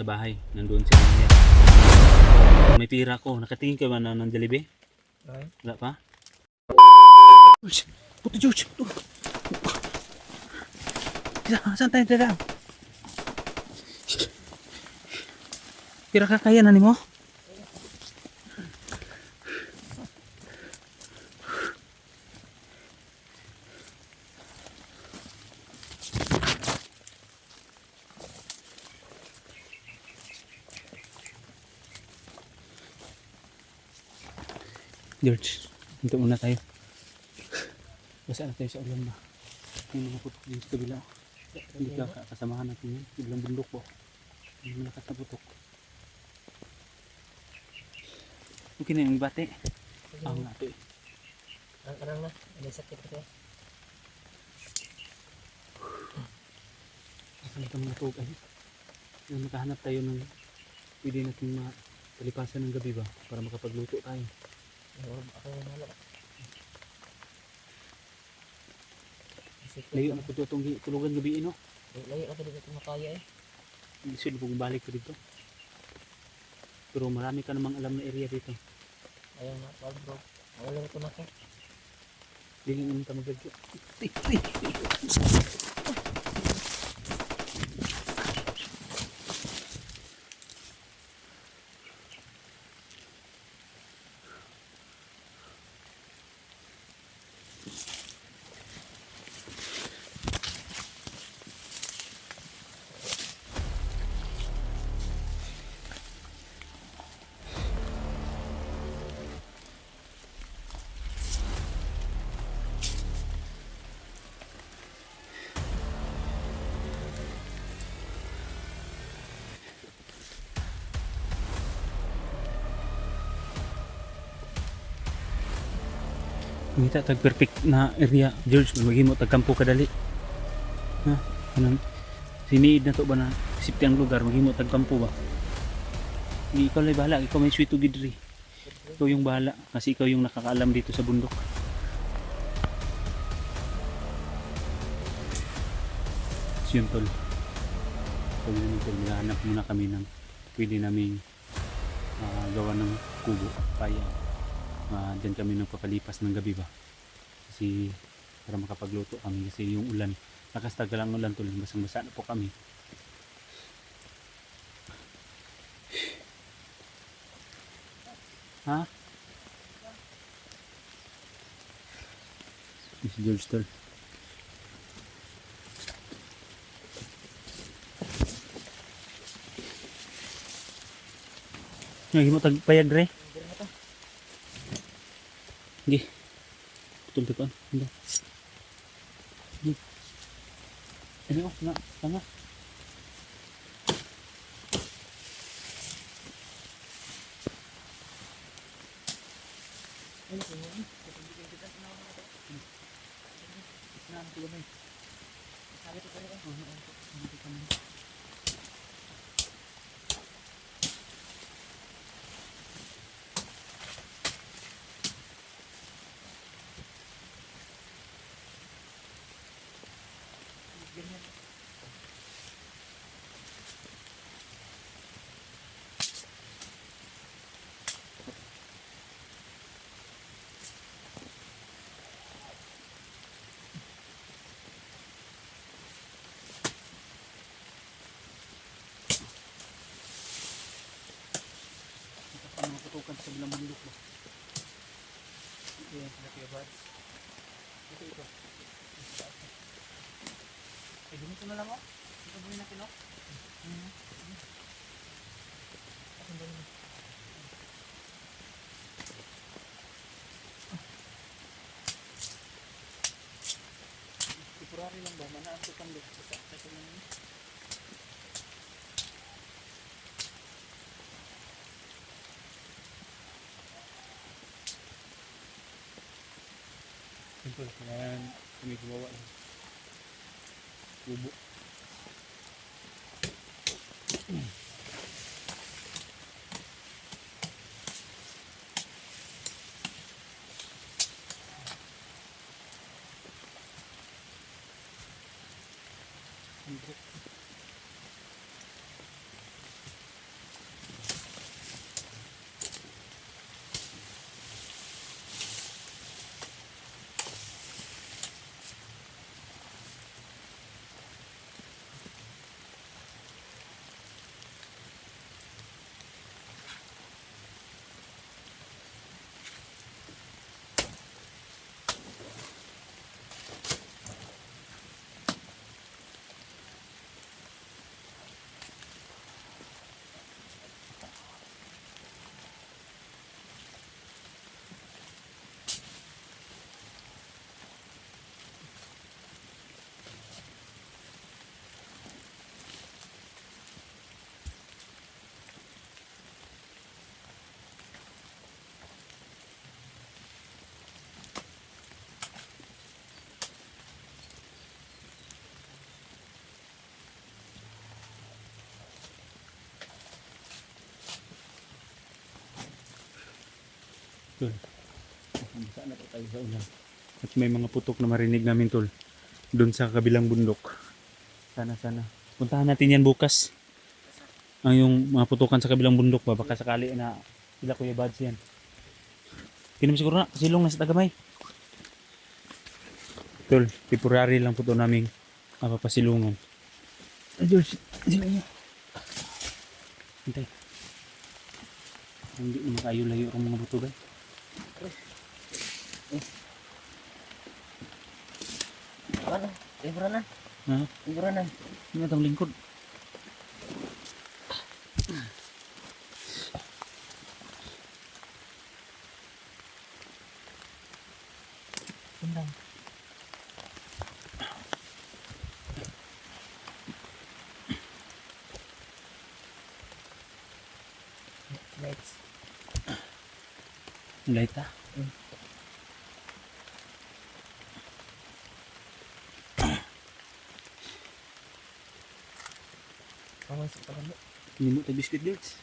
sa bahay. Nandoon si Maya. May pira ko. Nakatingin ka ba na ng Jollibee? Ay. Wala pa? Puto George! Saan tayo dadaan? Pira ka kaya na ni mo? George, dito muna tayo. Basta na tayo sa ulan ba? Yung mga putok din sa kabila. Hindi ka kasamahan natin yun. Biglang bundok po. Hindi malakas na putok. Okay na yung bate. Ang nga ito eh. Ang na. May sakit ito. Saan ka mga tubig? Yung makahanap tayo ng pwede natin matalipasan ng gabi ba? Para makapagluto tayo. Ako yung nalak. Layo na po itong tulugan gabi no? Layo na dito makaya eh. Hindi sila kung balik ko dito. Pero marami ka namang alam na area dito. Ayaw na, bro. Ayaw ko na ko. Hindi naman ka maglagyo. Ngita tag perfect na area George, maghimo tag kampo kadali. Ha, anong siniid na to ba na safety ang lugar, maghimo tag kampo ba? Ikaw lang bahala, ikaw may sweet to gidri. Ikaw yung bahala kasi ikaw yung nakakaalam dito sa bundok. Yun tol. So yun tol, maghahanap muna kami ng pwede naming gawa ng kubo, kaya dyan kami nagpapalipas ng gabi ba kasi para makapagluto kami kasi yung ulan lakas tagal ang ulan tuloy, basang basa na po kami. Ha? Si George tol. Ngayon mo tagpayag re. Gi. Betul-betul. Hindi. Ini oh, na, tanga. Matutukan sa bilang bundok ba? Ito yung pinakaya ba? Ito. Eh, ganito na lang oh. Ito buhay natin oh. Asan ba naman? Temporary lang ba? Manaan ko kang look. Sa ito naman. Simple, kailangan kami gumawa ng kubo. tol. Saan na po tayo sa ulan. At may mga putok na marinig namin tol. Doon sa kabilang bundok. Sana. Puntahan natin yan bukas. Ang yung mga putukan sa kabilang bundok ba. Baka sakali na sila Kuya Bads yan. Kinom siguro na. Silong na sa tagamay. Tol, temporary lang po ito naming papasilungan. George, silong niya. Hintay. Hindi na makayo-layo ang mga buto guys. Ano? Ibra na. Ha? Ibra na. Ano itong lingkod? Tindang. Lights. Light ha? Kawan sa pagano. Hindi mo tayo biscuit George.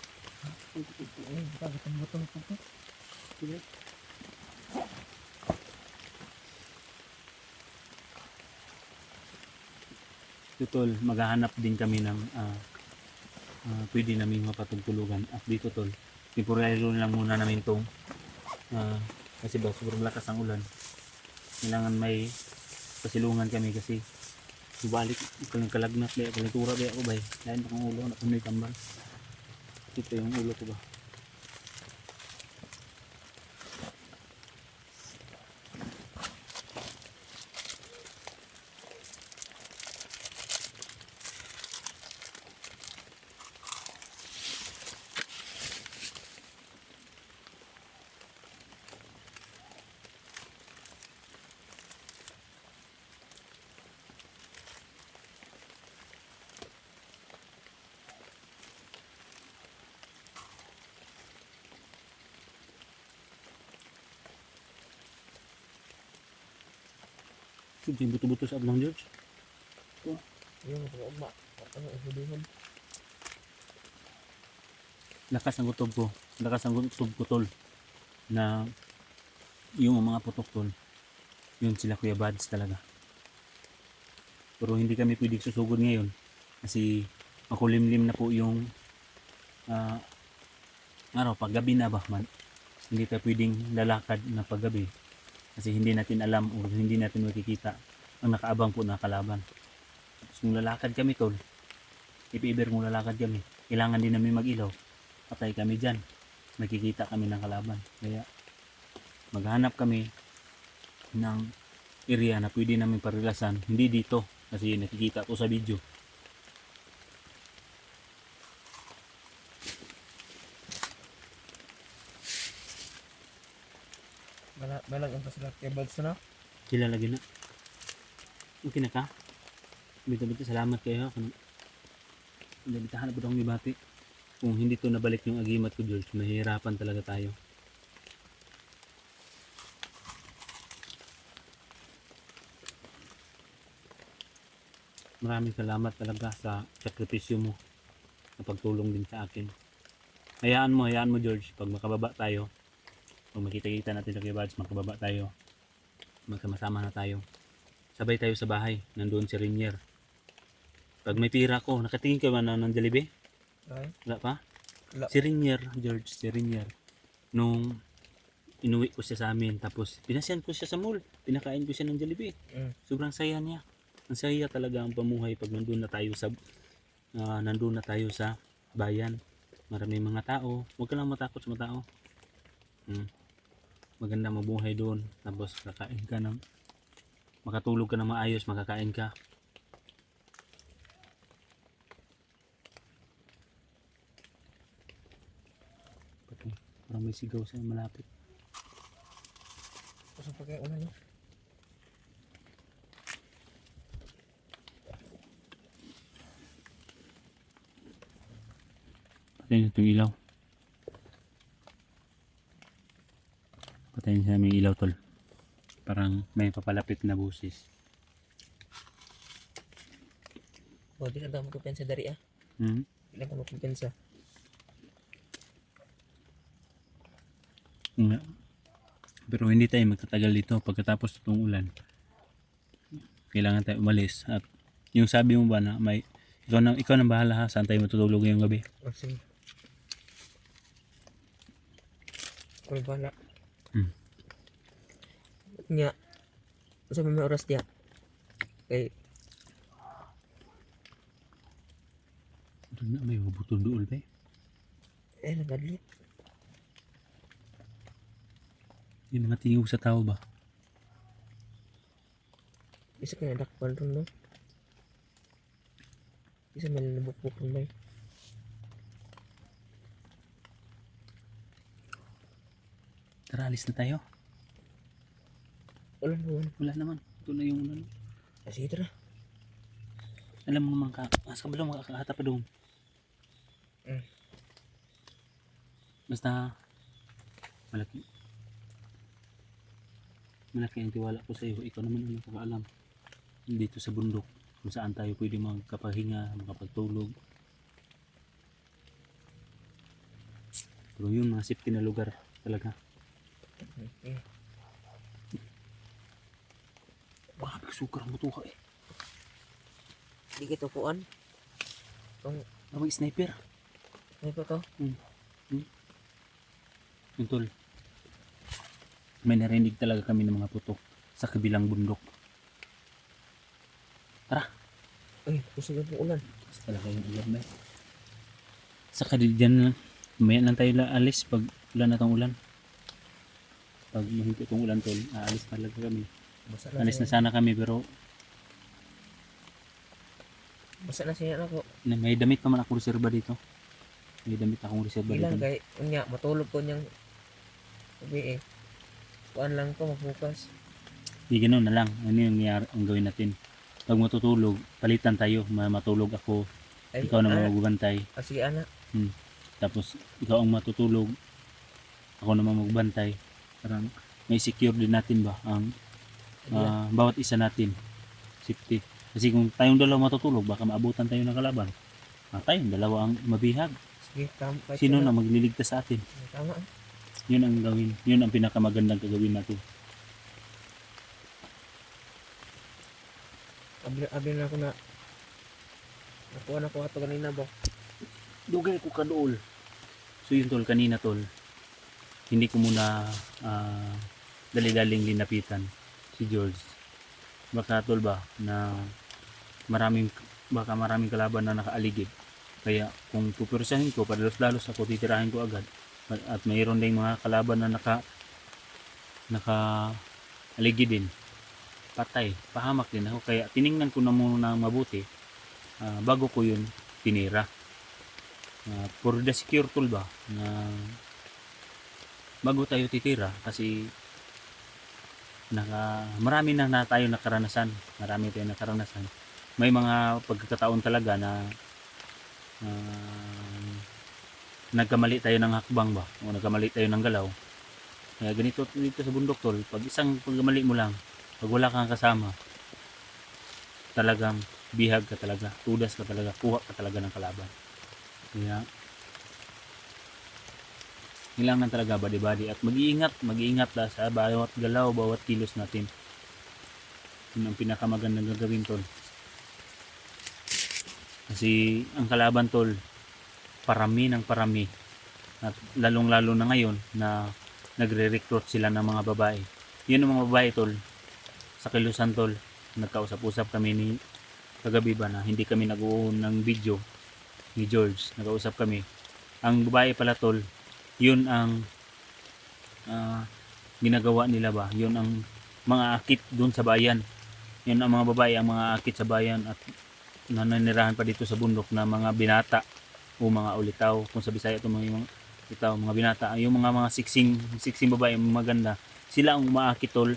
Ay, buka gatang botol po po. So, tol, maghahanap din kami ng pwede namin mapatugtulugan. At dito tol, temporary lang muna namin itong kasi ba sobrang lakas ang ulan. Kailangan may pasilungan kami kasi balik kalang kalagnat dahil kalitura dahil ako ba dahil akong ulo na may tambal. Ito yung ulo ko ba. Ito yung buto-buto sa ablang George. Yung mga uma. Ano, ihuduhan. Lakas ang kutob ko. Lakas ang kutob ko tol. Na yung mga putok tol. Yun sila Kuya Bads talaga. Pero hindi kami pwedeng susugod ngayon. Kasi makulimlim na po yung araw. Paggabi na ba man. Hindi tayo pwedeng lalakad na paggabi. Kasi hindi natin alam o hindi natin makikita ang nakaabang po na kalaban. So, kung lalakad kami tol. Ipi-iber kung lalakad kami. Kailangan din namin mag-ilaw. Patay kami dyan. Makikita kami ng kalaban. Kaya maghanap kami ng area na pwede namin parilasan. Hindi dito. Kasi nakikita ko sa video. Balag ang pasala cables na. Sila lagi na. Okay na ka? Bito-bito salamat kayo. Bitahan na po akong ibati. Kung hindi to nabalik yung agimat ko George, mahihirapan talaga tayo. Maraming salamat talaga sa sakripisyo mo na pagtulong din sa akin. Hayaan mo George, pag makababa tayo, pag makita-kita natin sa Kibads, makababa tayo, magkama-sama na tayo. Sabay tayo sa bahay, nandoon si Rinier. Pag may pira ko, nakatingin ka ba ng Jollibee? Ay. Wala pa? Wala. Si Rinier, George, si Rinier. Nung inuwi ko siya sa amin, tapos pinasyan ko siya sa mall, pinakain ko siya ng Jollibee. Sobrang saya niya. Ang saya talaga ang pamuhay pag nandun na tayo sa bayan. Maraming mga tao. Huwag ka lang matakot sa mga tao. Maganda mabuhay doon. Tapos kakain ka ng makatulog ka ng maayos, makakain ka. Parang may sigaw sa malapit. Kusang pagkain una niya. Patayin itong ilaw. Patayin sa aming ilaw tol. Parang may papalapit na busis. Di ka daw magkupensa dari ah. Ilan ka magkupensa? Nga. Pero hindi tayo magtatagal dito pagkatapos itong ulan. Kailangan tayo umalis. At yung sabi mo ba na may ikaw nang bahala ha, saan tayo matutulog ngayong gabi. Oh, sige. Kung bala. Hmm. Nya. Sa may oras dia. Kay Doon na may butol doon ba? nagadli. Yung mga tingog sa tao ba? Isa kaya dakpan ron no. Isa man nabukbuk ron bay. Tara, alis na tayo. Ulan ulan. Wala naman. Ito na yung ulan. Sige tara. Alam mo naman ka, mas kabalo makakahata pa doon. Mm. Basta malaki ang tiwala ko sa iyo. Ikaw naman ang nakakaalam dito sa bundok kung saan tayo pwede magkapahinga, makapagtulog. Pero yun, mga safety na lugar talaga. Okay. Grabe, sukar ang butuka eh. Di kita puan. Kung May sniper. may pa to. Yung tol, may narinig talaga kami ng mga putok sa kabilang bundok. Tara. Ay, kusog ang ulan. Tapos talaga yung ulan ba? Saka dyan, mamaya lang tayo alis pag ulan na tong ulan. Pag mahinto tong ulan tol, aalis talaga kami. Alis na sana kami pero Basa na siya ako. may damit pa man akong reserba dito. May damit akong reserba Ilang dito. kay unya matulog ko niyang sabi eh. Kuan lang ko mabukas. Di ganoon na lang. Ano yung ang gawin natin? Pag matutulog, palitan tayo. Matulog ako. Ay, Ikaw naman ana. magbantay. Sige ana. Tapos ikaw ang matutulog. Ako naman magbantay. Parang may secure din natin ba ang bawat isa natin. Safety. Kasi kung tayong dalawa matutulog, baka maabutan tayo ng kalaban. Tayong dalawa ang mabihag. Sige, tama. Sino na magliligtas sa atin? Tama. Yun ang gawin. Yun ang pinakamagandang gagawin natin. Abi na ako na. Nakuha na ko ato kanina ba? Dugay ko kadool. So yun tol, kanina tol. Hindi ko muna dali-daling linapitan si George. Baka tol ba na maraming kalaban na nakaaligid. Kaya kung pupursahin ko, padalos-dalos ako, titirahin ko agad. At mayroon ding mga kalaban na naka-aligid din. Patay, pahamak din ako. Kaya tiningnan ko na muna mabuti bago ko yun tinira. For the secure tool ba na bago tayo titira kasi marami na tayo nakaranasan. May mga pagkakataon talaga na nagkamali tayo ng hakbang ba o nagkamali tayo ng galaw. Kaya ganito dito sa bundok tol, pag isang pagkamali mo lang, pag wala kang kasama, talagang bihag ka talaga, tudas ka talaga, kuha ka talaga ng kalaban. Kaya kailangan talaga badi-badi at mag-iingat sa bawat galaw, bawat kilos natin. Yun ang pinakamagandang gagawin tol. Kasi ang kalaban tol, parami at lalong-lalo na ngayon na nagre-recruit sila ng mga babae. Yun ang mga babae tol, sa Kilusan tol, nagkausap-usap kami ni kagabi ba na hindi kami nag-uun ng video ni George, nag-usap kami. Ang babae pala tol, yun ang ginagawa nila ba, yun ang mga akit dun sa bayan. Yun ang mga babae, ang mga akit sa bayan at nananirahan pa dito sa bundok na mga binata o mga ulitaw, kung sa Bisaya ito mga ulitaw, mga binata, yung mga siksing babae maganda, sila ang umaakit tol,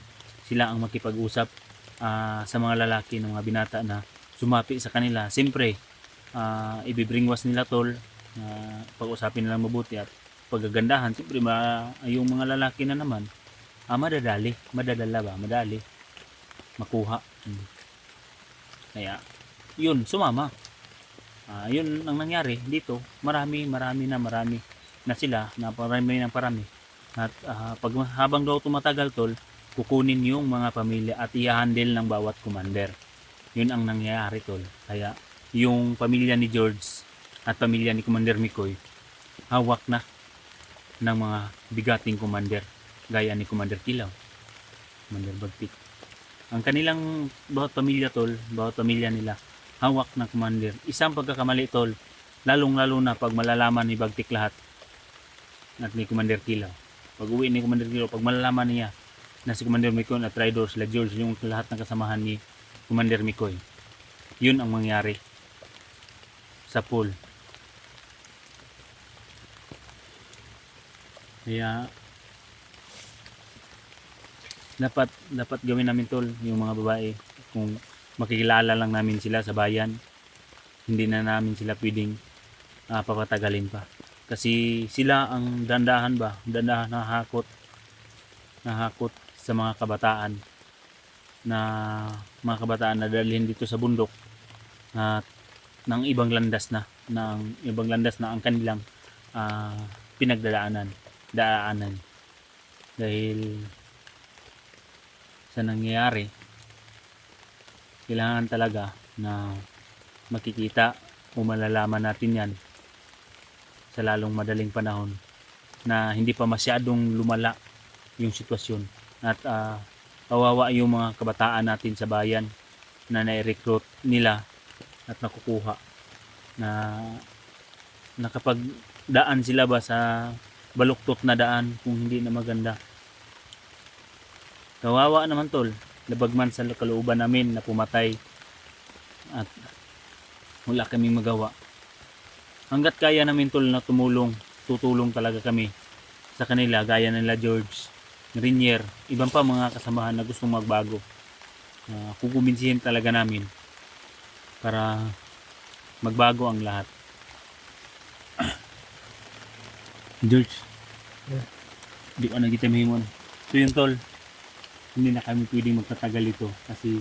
sila ang makipag-usap sa mga lalaki ng mga binata na sumapi sa kanila. Siyempre ibibringwas nila tol, pag-usapin nilang mabuti at pagagandahan. Siyempre yung mga lalaki na naman madadali makuha. Kaya yun, sumama. Yun ang nangyari dito. Marami na sila, na parami. At habang daw tumatagal tol, kukunin yung mga pamilya at i-handle ng bawat commander. Yun ang nangyayari tol. Kaya yung pamilya ni George at pamilya ni Commander Mikoy hawak na ng mga bigating commander gaya ni Commander Kilaw, Commander Bagtik. Ang kanilang bawat pamilya tol, bawat pamilya nila hawak ng commander. Isang pagkakamali tol, lalong-lalo na pag malalaman ni Bagtik lahat at ni Commander Kilaw. Pag uwi ni Commander Kilaw, pag malalaman niya na si Commander Mikoy at Tridor sila George yung lahat ng kasamahan ni Commander Mikoy, yun ang mangyari sa pool. Kaya dapat gawin namin tol yung mga babae, kung makikilala lang namin sila sa bayan, hindi na namin sila pwedeng papatagalin pa, kasi sila ang dandahan nahakot sa mga kabataan na dalhin dito sa bundok at ng ibang landas na ang kanilang pinagdadaanan dahil sa nangyayari. Kailangan talaga na makikita o malalaman natin yan sa lalong madaling panahon na hindi pa masyadong lumala yung sitwasyon at kawawa yung mga kabataan natin sa bayan na nai-recruit nila at nakukuha na nakapagdaan sila ba sa baluktot na daan kung hindi na maganda. Kawawa naman tol, labag man sa kalooban namin na pumatay at wala kaming magawa. Hanggat kaya namin tol na tutulong talaga kami sa kanila gaya nila George, Rinier, ibang pa mga kasamahan na gustong magbago. Kukumbinsihin talaga namin para magbago ang lahat. George, di ko nagitamihin mo. So yun tol, hindi na kami pwedeng magtatagal ito kasi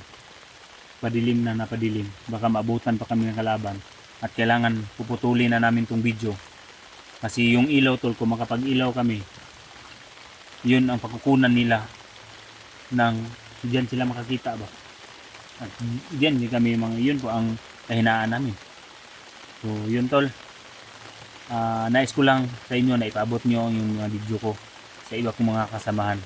padilim na napadilim. Baka maabutan pa kami ng kalaban at kailangan puputulin na namin tong video kasi yung ilaw tol, kung makapag-ilaw kami, yun ang pagkukunan nila ng diyan sila makakita ba, at diyan din kami yun po ang kahinaan namin. So yun tol, nais ko lang sa inyo na ipaabot nyo yung mga video ko sa iba kong mga kasamahan.